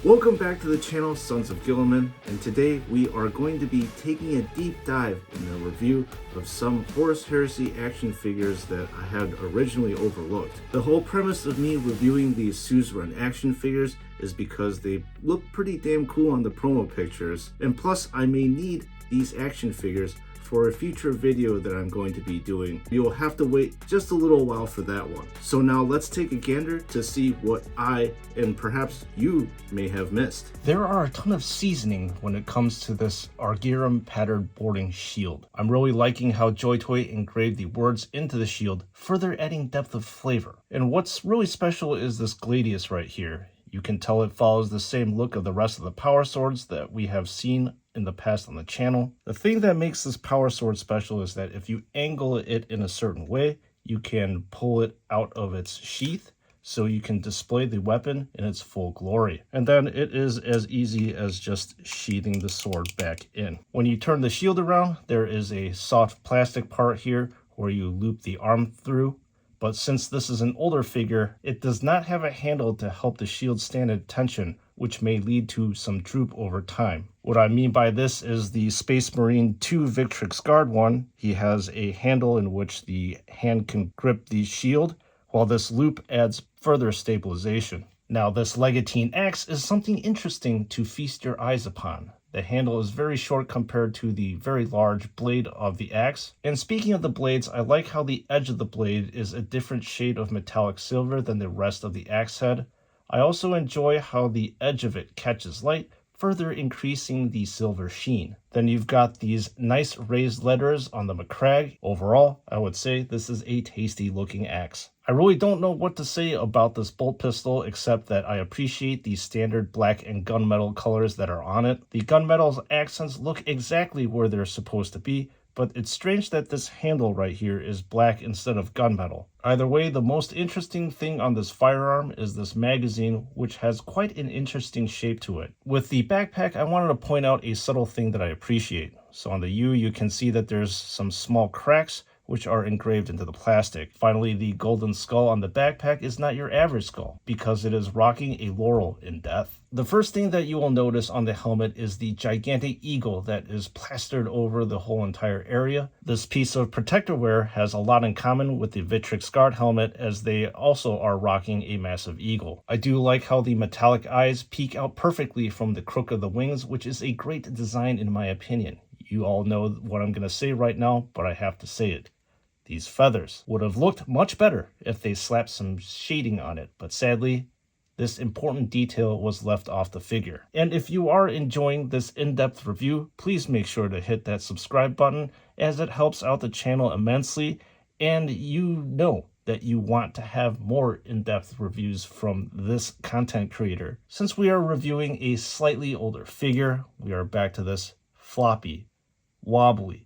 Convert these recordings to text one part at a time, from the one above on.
Welcome back to the channel, Sons of Gilliman, and today we are going to be taking a deep dive in a review of some Horus Heresy action figures that I had originally overlooked. The whole premise of me reviewing these Suzerain action figures is because they look pretty damn cool on the promo pictures, and plus I may need these action figures for a future video that I'm going to be doing. You'll have to wait just a little while for that one. So now let's take a gander to see what I, and perhaps you, may have missed. There are a ton of seasoning when it comes to this Argyrum patterned boarding shield. I'm really liking how JoyToy engraved the words into the shield, further adding depth of flavor. And what's really special is this Gladius right here. You can tell it follows the same look of the rest of the power swords that we have seen in the past on the channel. The thing that makes this power sword special is that if you angle it in a certain way, you can pull it out of its sheath so you can display the weapon in its full glory. And then it is as easy as just sheathing the sword back in. When you turn the shield around, there is a soft plastic part here where you loop the arm through. But since this is an older figure, it does not have a handle to help the shield stand at tension, which may lead to some droop over time. What I mean by this is the Space Marine 2 Victrix Guard one. He has a handle in which the hand can grip the shield, while this loop adds further stabilization. Now, this Legatine axe is something interesting to feast your eyes upon. The handle is very short compared to the very large blade of the axe. And speaking of the blades, I like how the edge of the blade is a different shade of metallic silver than the rest of the axe head. I also enjoy how the edge of it catches light, further increasing the silver sheen. Then you've got these nice raised letters on the McCrag. Overall, I would say this is a tasty looking axe. I really don't know what to say about this bolt pistol except that I appreciate the standard black and gunmetal colors that are on it. The gunmetal accents look exactly where they're supposed to be, but it's strange that this handle right here is black instead of gunmetal. Either way, the most interesting thing on this firearm is this magazine, which has quite an interesting shape to it. With the backpack, I wanted to point out a subtle thing that I appreciate. So on the U, you can see that there's some small cracks which are engraved into the plastic. Finally, the golden skull on the backpack is not your average skull, because it is rocking a laurel in death. The first thing that you will notice on the helmet is the gigantic eagle that is plastered over the whole entire area. This piece of protector wear has a lot in common with the Victrix Guard helmet, as they also are rocking a massive eagle. I do like how the metallic eyes peek out perfectly from the crook of the wings, which is a great design in my opinion. You all know what I'm going to say right now, but I have to say it. These feathers would have looked much better if they slapped some shading on it, but sadly, this important detail was left off the figure. And if you are enjoying this in-depth review, please make sure to hit that subscribe button, as it helps out the channel immensely, and you know that you want to have more in-depth reviews from this content creator. Since we are reviewing a slightly older figure, we are back to this floppy, wobbly,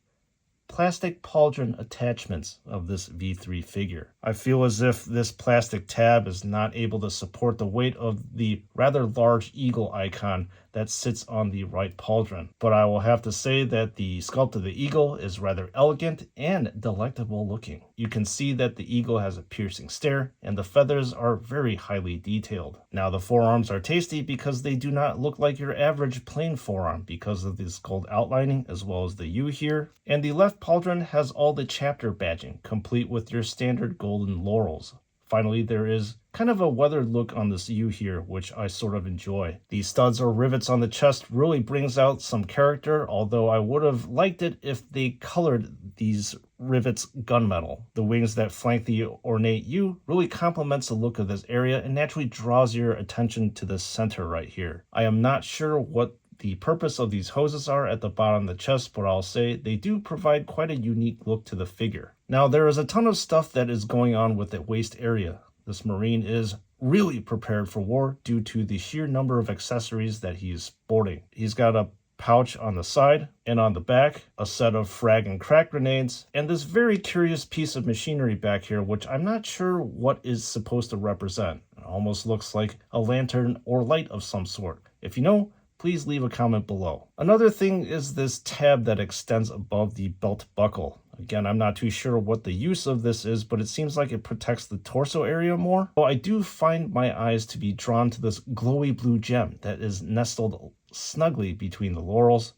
plastic pauldron attachments of this V3 figure. I feel as if this plastic tab is not able to support the weight of the rather large eagle icon that sits on the right pauldron. But I will have to say that the sculpt of the eagle is rather elegant and delectable looking. You can see that the eagle has a piercing stare, and the feathers are very highly detailed. Now, the forearms are tasty because they do not look like your average plain forearm because of this gold outlining as well as the U here. And the left pauldron has all the chapter badging, complete with your standard golden laurels. Finally, there is kind of a weathered look on this U here, which I sort of enjoy. The studs or rivets on the chest really brings out some character, although I would have liked it if they colored these rivets gunmetal. The wings that flank the ornate U really complements the look of this area and naturally draws your attention to the center right here. I am not sure what the purpose of these hoses are at the bottom of the chest, but I'll say they do provide quite a unique look to the figure. Now, there is a ton of stuff that is going on with the waist area. This Marine is really prepared for war due to the sheer number of accessories that he's sporting. He's got a pouch on the side and on the back, a set of frag and crack grenades, and this very curious piece of machinery back here, which I'm not sure what is supposed to represent. It almost looks like a lantern or light of some sort. If you know, please leave a comment below. Another thing is this tab that extends above the belt buckle. Again, I'm not too sure what the use of this is, but it seems like it protects the torso area more. So I do find my eyes to be drawn to this glowy blue gem that is nestled snugly between the laurels.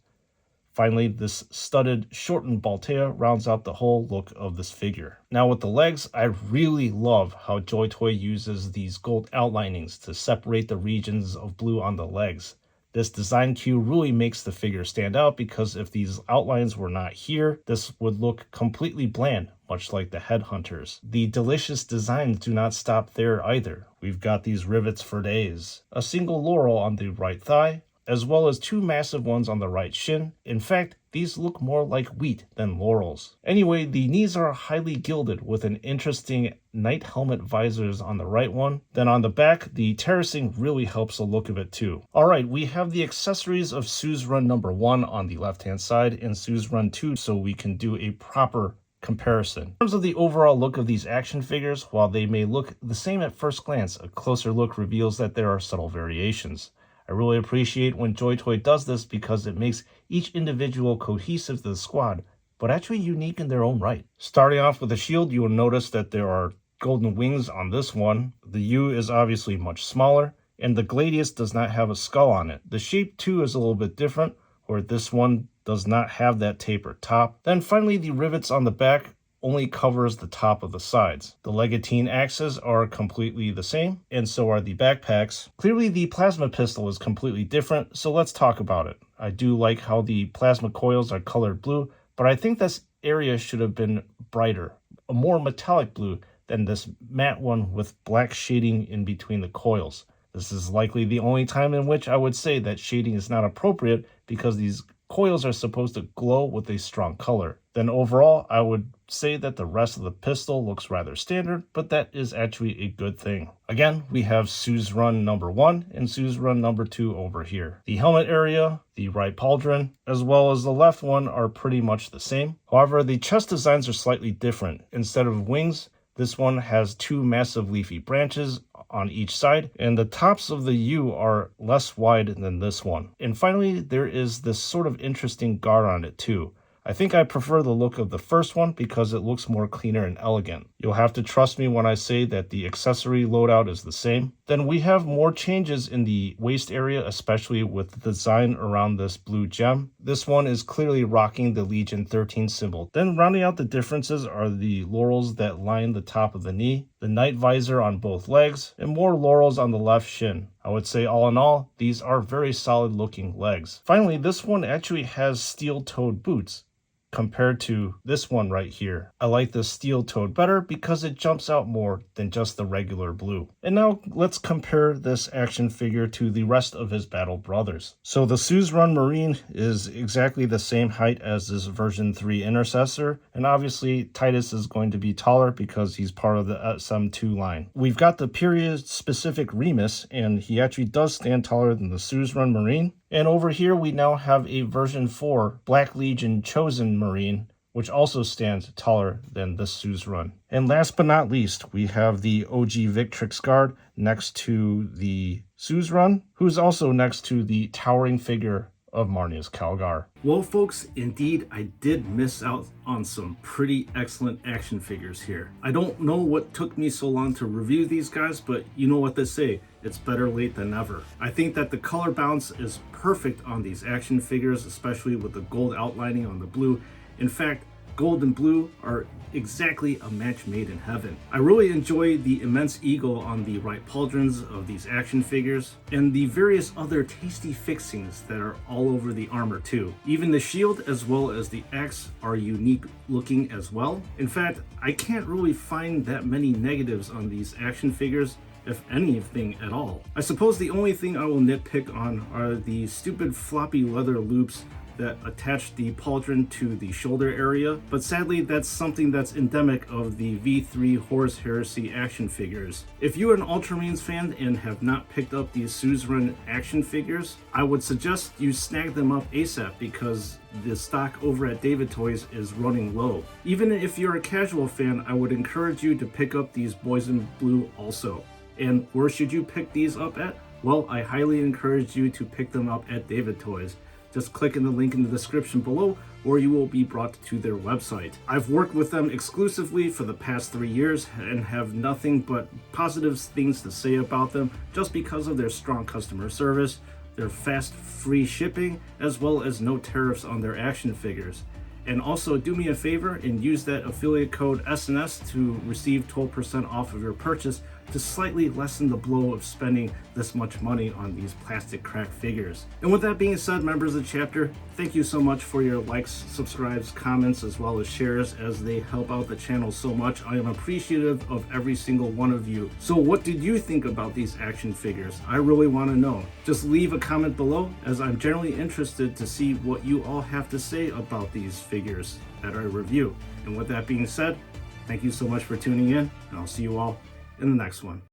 Finally, this studded shortened Baltea rounds out the whole look of this figure. Now with the legs, I really love how JoyToy uses these gold outlinings to separate the regions of blue on the legs. This design cue really makes the figure stand out because if these outlines were not here, this would look completely bland, much like the Headhunters. The delicious designs do not stop there either. We've got these rivets for days, a single laurel on the right thigh, as well as two massive ones on the right shin. In fact, these look more like wheat than laurels. Anyway, the knees are highly gilded with an interesting knight helmet visors on the right one. Then on the back, the terracing really helps the look of it too. Alright, we have the accessories of Suzerain number 1 on the left hand side and Suzerain 2 so we can do a proper comparison. In terms of the overall look of these action figures, while they may look the same at first glance, a closer look reveals that there are subtle variations. I really appreciate when JoyToy does this because it makes each individual cohesive to the squad, but actually unique in their own right. Starting off with the shield, you will notice that there are golden wings on this one. The U is obviously much smaller, and the Gladius does not have a skull on it. The shape too is a little bit different, where this one does not have that tapered top. Then finally, the rivets on the back only covers the top of the sides. The legatine axes are completely the same, and so are the backpacks. Clearly the plasma pistol is completely different, so let's talk about it. I do like how the plasma coils are colored blue, but I think this area should have been brighter, a more metallic blue than this matte one with black shading in between the coils. This is likely the only time in which I would say that shading is not appropriate because these coils are supposed to glow with a strong color. Then overall, I would say that the rest of the pistol looks rather standard, but that is actually a good thing. Again, we have Suzerain number 1 and Suzerain number 2 over here. The helmet area, the right pauldron, as well as the left one are pretty much the same. However, the chest designs are slightly different. Instead of wings, this one has two massive leafy branches on each side, and the tops of the U are less wide than this one. And finally, there is this sort of interesting guard on it too. I think I prefer the look of the first one because it looks more cleaner and elegant. You'll have to trust me when I say that the accessory loadout is the same. Then we have more changes in the waist area, especially with the design around this blue gem. This one is clearly rocking the Legion 13 symbol. Then rounding out the differences are the laurels that line the top of the knee, the knight visor on both legs, and more laurels on the left shin. I would say all in all, these are very solid looking legs. Finally, this one actually has steel-toed boots compared to this one right here. I like the steel-toed better because it jumps out more than just the regular blue. And now let's compare this action figure to the rest of his battle brothers. So the Suzerain Marine is exactly the same height as this version 3 Intercessor, and obviously Titus is going to be taller because he's part of the SM2 line. We've got the period specific Remus, and he actually does stand taller than the Suzerain Marine. And over here we now have a version 4 Black Legion Chosen Marine, which also stands taller than the Suzerain. And last but not least, we have the OG Victrix Guard next to the Suzerain, who's also next to the towering figure of Marneus Calgar. Well folks, indeed I did miss out on some pretty excellent action figures here. I don't know what took me so long to review these guys, but you know what they say, it's better late than never. I think that the color balance is perfect on these action figures, especially with the gold outlining on the blue. In fact, gold and blue are exactly a match made in heaven. I really enjoy the immense eagle on the right pauldrons of these action figures, and the various other tasty fixings that are all over the armor too. Even the shield as well as the axe are unique looking as well. In fact, I can't really find that many negatives on these action figures, if anything at all. I suppose the only thing I will nitpick on are the stupid floppy leather loops that attach the pauldron to the shoulder area, but sadly that's something that's endemic of the V3 Horus Heresy action figures. If you are an Ultramarines fan and have not picked up these Suzerain action figures, I would suggest you snag them up ASAP because the stock over at David Toys is running low. Even if you're a casual fan, I would encourage you to pick up these boys in blue also. And where should you pick these up at? Well, I highly encourage you to pick them up at David Toys. just click in the link in the description below, or you will be brought to their website. I've worked with them exclusively for the past 3 years and have nothing but positive things to say about them just because of their strong customer service, their fast free shipping, as well as no tariffs on their action figures. And also do me a favor and use that affiliate code SNS to receive 12% off of your purchase to slightly lessen the blow of spending this much money on these plastic crack figures. And with that being said, members of the chapter, thank you so much for your likes, subscribes, comments, as well as shares, as they help out the channel so much. I am appreciative of every single one of you. So what did you think about these action figures? I really want to know. Just leave a comment below, as I'm generally interested to see what you all have to say about these figures that I review. And with that being said, thank you so much for tuning in, and I'll see you all in the next one.